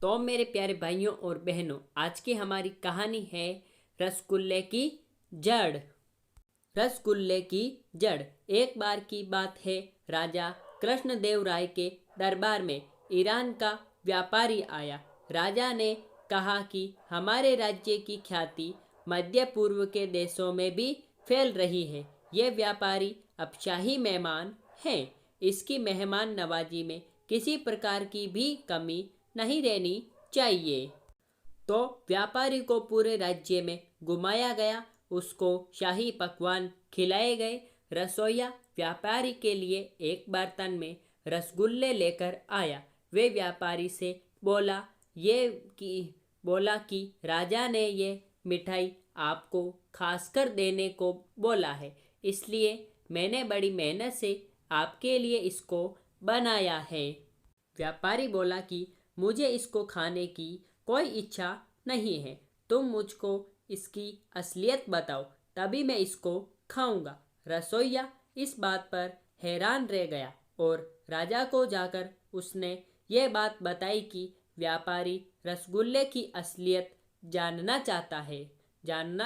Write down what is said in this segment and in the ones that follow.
तो मेरे प्यारे भाइयों और बहनों, आज की हमारी कहानी है रसगुल्ले की जड़। रसगुल्ले की जड़। एक बार की बात है, राजा कृष्णदेव राय के दरबार में ईरान का व्यापारी आया। राजा ने कहा कि हमारे राज्य की ख्याति मध्य पूर्व के देशों में भी फैल रही है। ये व्यापारी अब शाही मेहमान हैं। इसकी मेहमान नवाजी में किसी प्रकार की भी कमी नहीं रहनी चाहिए। तो व्यापारी को पूरे राज्य में घुमाया गया। उसको शाही पकवान खिलाए गए। रसोइया व्यापारी के लिए एक बर्तन में रसगुल्ले लेकर आया। वे व्यापारी से बोला कि राजा ने ये मिठाई आपको खासकर देने को बोला है, इसलिए मैंने बड़ी मेहनत से आपके लिए इसको बनाया है। व्यापारी बोला कि मुझे इसको खाने की कोई इच्छा नहीं है। तुम मुझको इसकी असलियत बताओ, तभी मैं इसको खाऊंगा। रसोइया इस बात पर हैरान रह गया और राजा को जाकर उसने ये बात बताई कि व्यापारी रसगुल्ले की असलियत जानना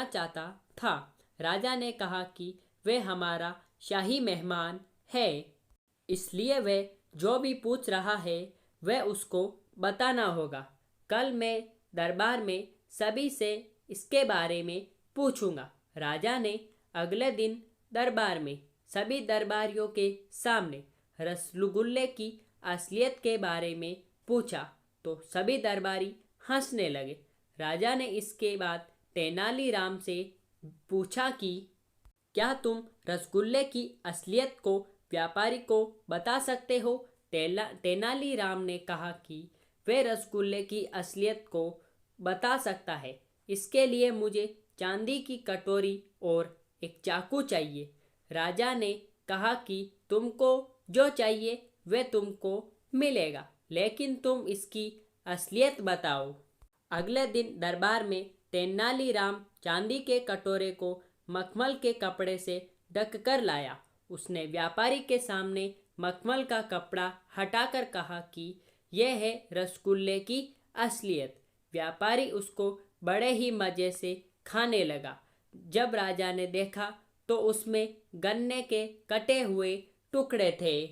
चाहता था। राजा ने कहा कि वे हमारा शाही मेहमान है, इसलिए वह जो भी पूछ रहा है वह उसको बताना होगा। कल मैं दरबार में सभी से इसके बारे में पूछूंगा। राजा ने अगले दिन दरबार में सभी दरबारियों के सामने रसगुल्ले की असलियत के बारे में पूछा तो सभी दरबारी हंसने लगे। राजा ने इसके बाद तेनालीराम से पूछा कि क्या तुम रसगुल्ले की असलियत को व्यापारी को बता सकते हो? तेनालीराम ने कहा कि वह रसगुल्ले की असलियत को बता सकता है। इसके लिए मुझे चांदी की कटोरी और एक चाकू चाहिए। राजा ने कहा कि तुमको जो चाहिए वह तुमको मिलेगा, लेकिन तुम इसकी असलियत बताओ। अगले दिन दरबार में तेनालीराम चांदी के कटोरे को मखमल के कपड़े से ढक कर लाया। उसने व्यापारी के सामने मखमल का कपड़ा हटाकर कहा कि यह है रसगुल्ले की असलियत। व्यापारी उसको बड़े ही मज़े से खाने लगा। जब राजा ने देखा तो उसमें गन्ने के कटे हुए टुकड़े थे।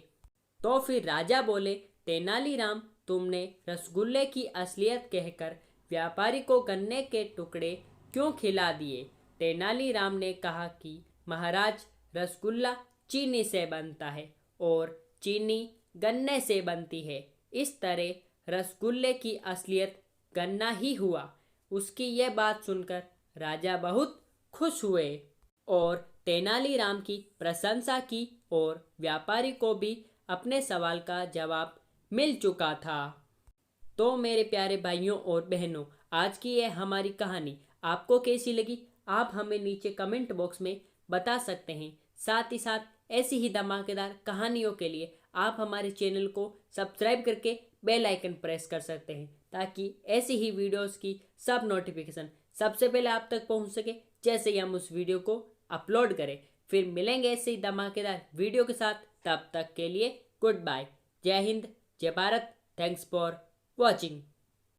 तो फिर राजा बोले, तेनालीराम, तुमने रसगुल्ले की असलियत कहकर व्यापारी को गन्ने के टुकड़े क्यों खिला दिए? तेनालीराम ने कहा कि महाराज, रसगुल्ला चीनी से बनता है और चीनी गन्ने से बनती है। इस तरह रसगुल्ले की असलियत गन्ना ही हुआ। उसकी यह बात सुनकर राजा बहुत खुश हुए और तेनालीराम की प्रशंसा की और व्यापारी को भी अपने सवाल का जवाब मिल चुका था। तो मेरे प्यारे भाइयों और बहनों, आज की यह हमारी कहानी आपको कैसी लगी? आप हमें नीचे कमेंट बॉक्स में बता सकते हैं। साथ ही साथ ऐसी ही धमाकेदार कहानियों के लिए आप हमारे चैनल को सब्सक्राइब करके बेल आइकन प्रेस कर सकते हैं, ताकि ऐसी ही वीडियोस की सब नोटिफिकेशन सबसे पहले आप तक पहुंच सके जैसे ही हम उस वीडियो को अपलोड करें। फिर मिलेंगे ऐसे ही धमाकेदार वीडियो के साथ। तब तक के लिए गुड बाय। जय हिंद, जय भारत। Thanks for watching.